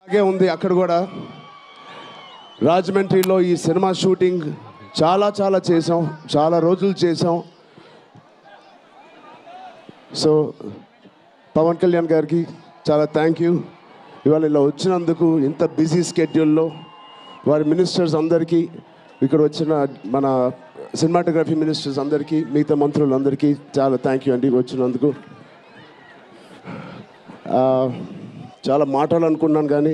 అలాగే ఉంది అక్కడ కూడా. రాజమండ్రిలో ఈ సినిమా షూటింగ్ చాలా చేసాం, చాలా రోజులు చేసాం. సో పవన్ కళ్యాణ్ గారికి చాలా థ్యాంక్ యూ. ఇవాళ ఇలా వచ్చినందుకు, ఇంత బిజీ స్కెడ్యూల్లో వారి మినిస్టర్స్ అందరికీ, ఇక్కడ వచ్చిన మన సినిమాటోగ్రఫీ మినిస్టర్స్ అందరికీ, మిగతా మంత్రులందరికీ చాలా థ్యాంక్ యూ అండి వచ్చినందుకు. చాలా మాట్లాడాలనుకున్నాను కానీ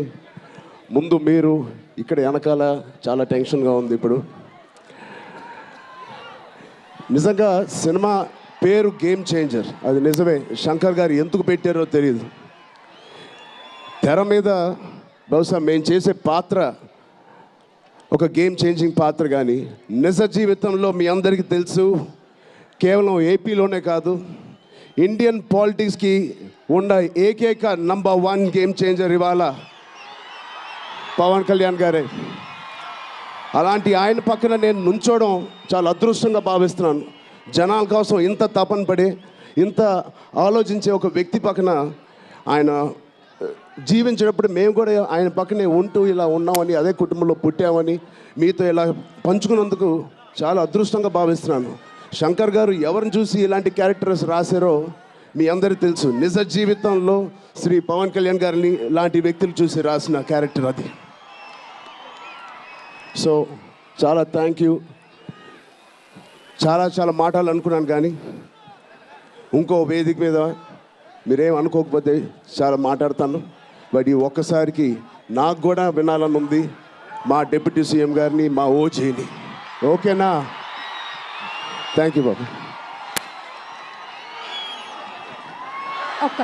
ముందు మీరు ఇక్కడ వెనకాల చాలా టెన్షన్గా ఉంది. ఇప్పుడు నిజంగా సినిమా పేరు గేమ్ చేంజర్, అది నిజమే. శంకర్ గారు ఎందుకు పెట్టారో తెలియదు. తెర మీద బహుశా మేము చేసే పాత్ర ఒక గేమ్ చేంజింగ్ పాత్ర, కానీ నిజ జీవితంలో మీ అందరికీ తెలుసు, కేవలం ఏపీలోనే కాదు, ఇండియన్ పాలిటిక్స్కి ఉన్న ఏకైక నంబర్ 1 గేమ్ చేంజర్ ఇవాళ పవన్ కళ్యాణ్ గారే. అలాంటి ఆయన పక్కన నేను నుంచోవడం చాలా అదృష్టంగా భావిస్తున్నాను. జనాల కోసం ఇంత తపన పడి, ఇంత ఆలోచించే ఒక వ్యక్తి పక్కన ఆయన జీవించేటప్పుడు మేము కూడా ఆయన పక్కనే ఉంటూ ఇలా ఉన్నామని, అదే కుటుంబంలో పుట్టామని మీతో ఇలా పంచుకున్నందుకు చాలా అదృష్టంగా భావిస్తున్నాను. శంకర్ గారు ఎవరిని చూసి ఇలాంటి క్యారెక్టర్స్ రాశారో మీ అందరికీ తెలుసు. నిజ జీవితంలో శ్రీ పవన్ కళ్యాణ్ గారిని లాంటి వ్యక్తులు చూసి రాసిన క్యారెక్టర్ అది. సో చాలా థ్యాంక్ యూ. చాలా మాట్లాడాలనుకున్నాను కానీ ఇంకో వేదిక మీద మీరేం అనుకోకపోతే చాలా మాట్లాడతాను. బట్ ఈ ఒక్కసారికి నాకు కూడా వినాలని ఉంది మా డిప్యూటీ సీఎం గారిని, మా ఓజీని. ఓకేనా? థ్యాంక్ యూ బాబు. ఒక్క